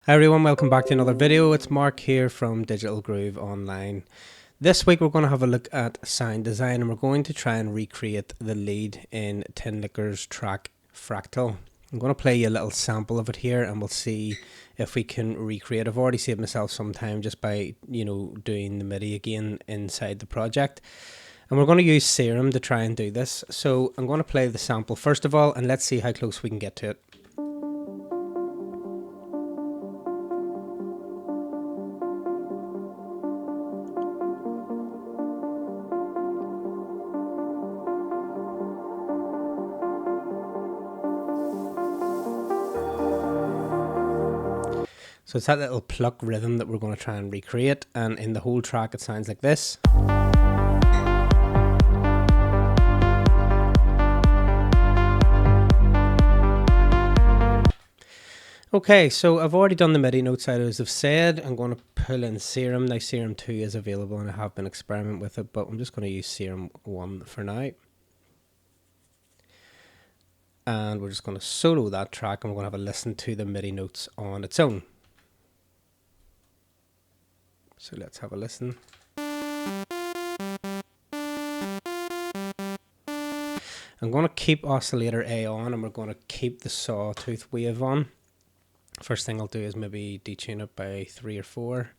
Hi everyone, welcome back to another video. It's Mark here from Digital Groove Online. This week we're going to have a look at sound design and we're going to try and recreate the lead in Tinlicker's track Fractal. I'm going to play you a little sample of it here and we'll see if we can recreate. I've already saved myself some time just by, doing the MIDI again inside the project. And we're going to use Serum to try and do this. So I'm going to play the sample first of all and let's see how close we can get to it. So it's that little pluck rhythm that we're going to try and recreate, and in the whole track it sounds like this. Okay, so I've already done the MIDI notes out as I've said. I'm going to pull in Serum. Now Serum 2 is available and I have been experimenting with it, but I'm just going to use Serum 1 for now. And we're just going to solo that track and we're going to have a listen to the MIDI notes on its own. So let's have a listen. I'm going to keep oscillator A on and we're going to keep the sawtooth wave on. First thing I'll do is maybe detune it by 3 or 4.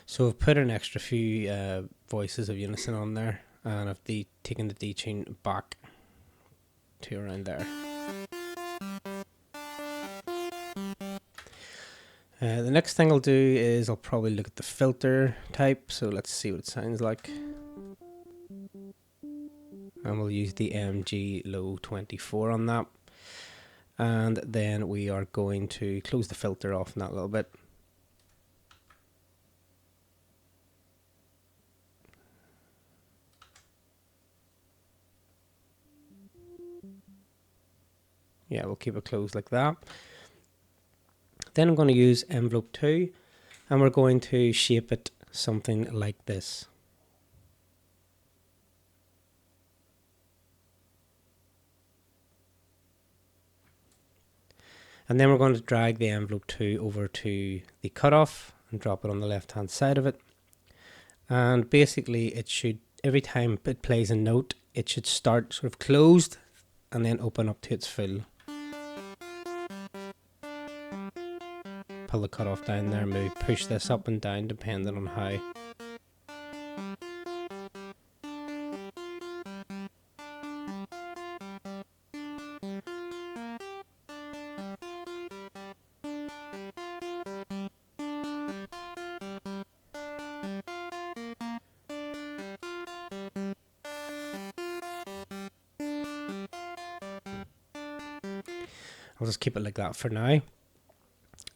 So I've put an extra few voices of unison on there. And I've taken the detune back to around there. The next thing I'll do is I'll probably look at the filter type. So let's see what it sounds like. And we'll use the MG low 24 on that. And then we are going to close the filter off in that a little bit. Yeah, we'll keep it closed like that. Then I'm going to use envelope 2 and we're going to shape it something like this. And then we're going to drag the envelope 2 over to the cutoff and drop it on the left hand side of it. And basically it should, every time it plays a note, it should start sort of closed and then open up to its full. Pull the cutoff down there, maybe push this up and down depending on how. I'll just keep it like that for now.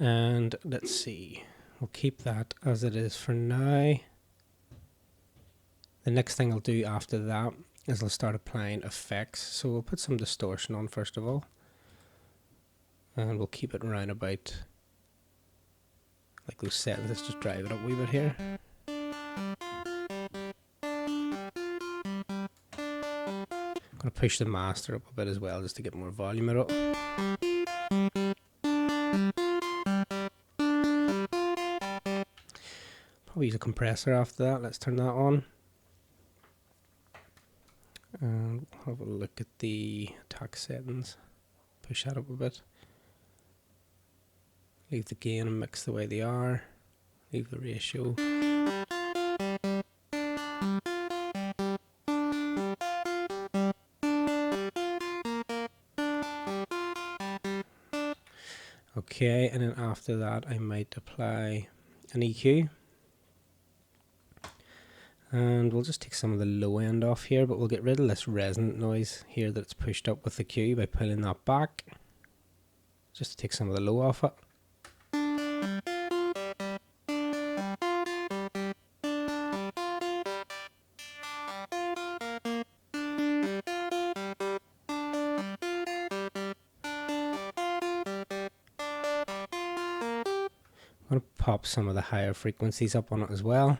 And let's see, we'll keep that as it is for now. The next thing I'll do after that is I'll start applying effects. So we'll put some distortion on first of all. And we'll keep it around about like those settings. Let's just drive it up a wee bit here. I'm going to push the master up a bit as well just to get more volume out of it. Probably use a compressor after that. Let's turn that on. And we'll have a look at the attack settings. Push that up a bit. Leave the gain and mix the way they are. Leave the ratio. Okay, and then after that I might apply an EQ. And we'll just take some of the low end off here, but we'll get rid of this resonant noise here that's pushed up with the Q by pulling that back. Just to take some of the low off it. I'm going to pop some of the higher frequencies up on it as well.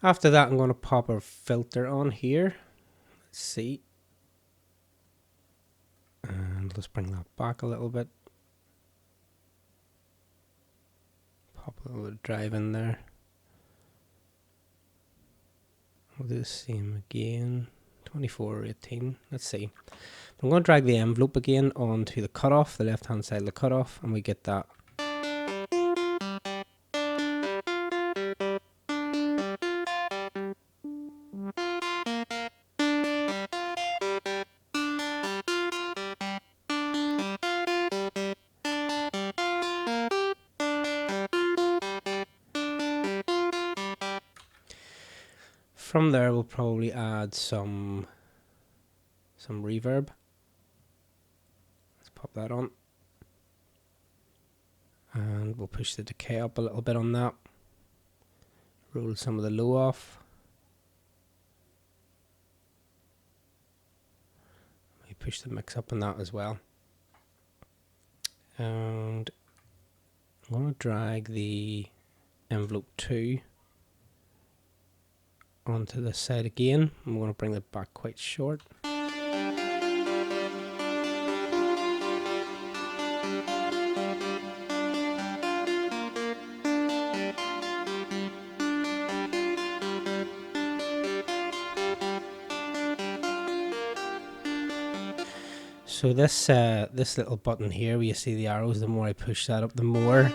After that, I'm going to pop our filter on here. Let's see. And let's bring that back a little bit. Pop a little bit of drive in there. We'll do the same again. 24 or 18. Let's see. I'm going to drag the envelope again onto the cutoff, the left hand side of the cutoff, and we get that. From there, we'll probably add some reverb. Let's pop that on. And we'll push the decay up a little bit on that. Roll some of the low off. We push the mix up on that as well. And I'm going to drag the envelope 2 onto this side again. I'm going to bring it back quite short. So this little button here where you see the arrows, the more I push that up, the more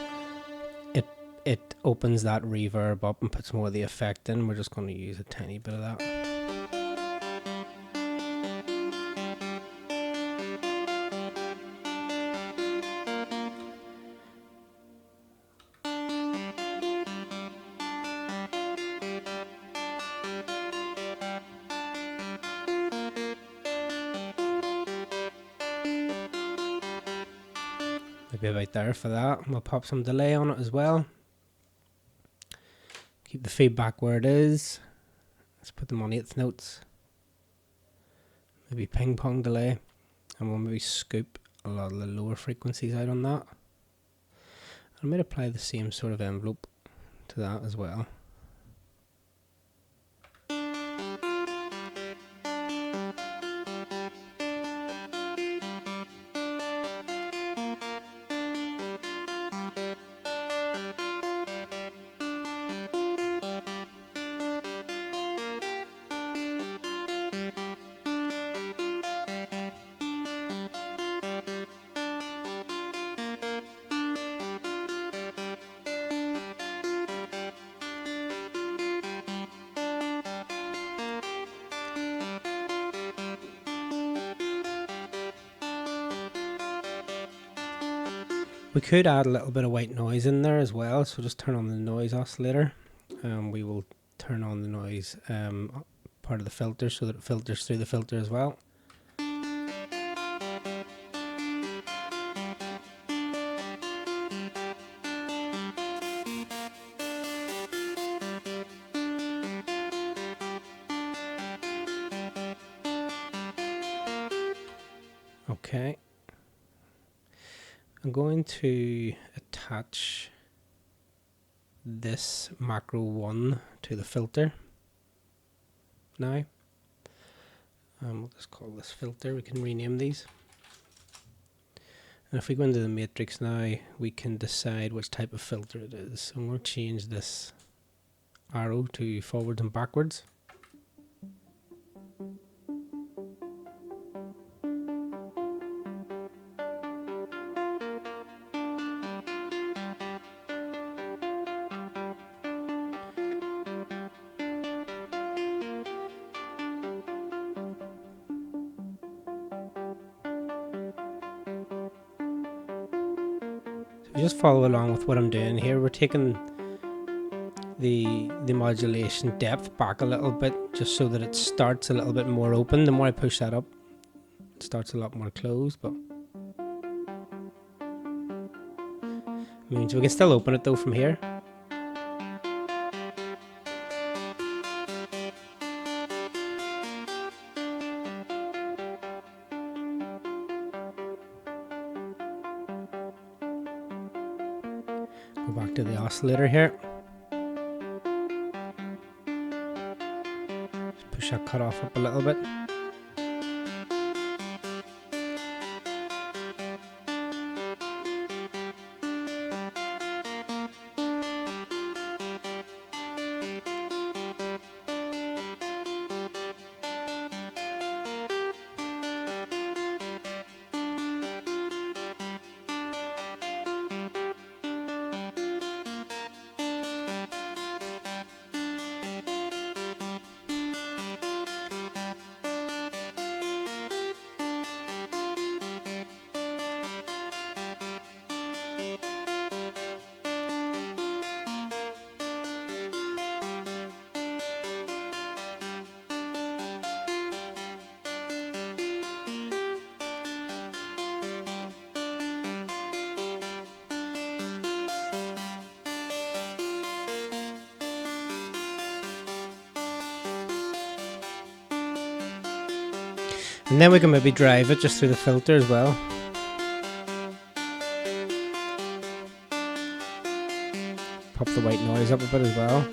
it opens that reverb up and puts more of the effect in. We're just going to use a tiny bit of that. Maybe about there for that. We'll pop some delay on it as well. Keep the feedback where it is. Let's put them on 8th notes. Maybe ping pong delay. And we'll maybe scoop a lot of the lower frequencies out on that. I might apply the same sort of envelope to that as well. We could add a little bit of white noise in there as well, so just turn on the noise oscillator. We will turn on the noise part of the filter so that it filters through the filter as well. Okay. I'm going to attach this macro 1 to the filter now. We'll just call this filter. We can rename these. And if we go into the matrix now, we can decide which type of filter it is. So I'm going to change this arrow to forwards and backwards. Just follow along with what I'm doing here. We're taking the modulation depth back a little bit, just so that it starts a little bit more open. The more I push that up, it starts a lot more closed, but means we can still open it though from here. Go back to the oscillator here. push that cut off up a little bit. And then we can maybe drive it just through the filter as well. Pop the white noise up a bit as well.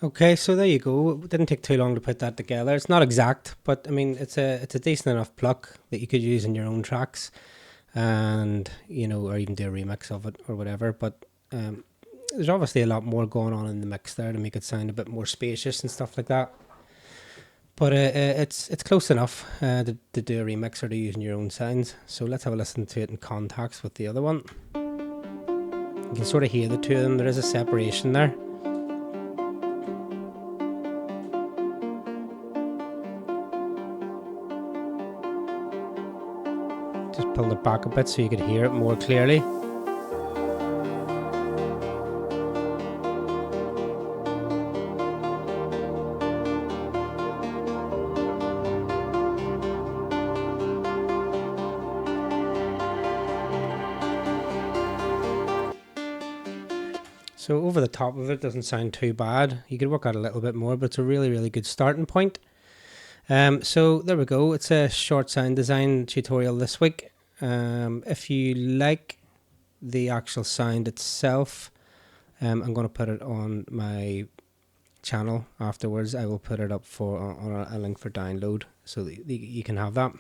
Okay, so there you go. It didn't take too long to put that together. It's not exact, but I mean, it's a decent enough pluck that you could use in your own tracks, and you know, or even do a remix of it or whatever. But there's obviously a lot more going on in the mix there to make it sound a bit more spacious and stuff like that. But it's close enough to do a remix or to use in your own sounds. So let's have a listen to it in context with the other one. You can sort of hear the two of them. There is a separation there. Just pulled it back a bit so you could hear it more clearly. So over the top of it doesn't sound too bad. You could work out a little bit more, but it's a really, really good starting point. So there we go. It's a short sound design tutorial this week. If you like the actual sound itself, I'm going to put it on my channel afterwards. I will put it up on a link for download so that you can have that.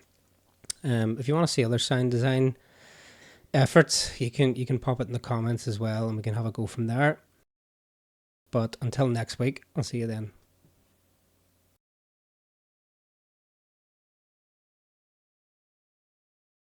If you want to see other sound design efforts, you can pop it in the comments as well, and we can have a go from there. But until next week, I'll see you then.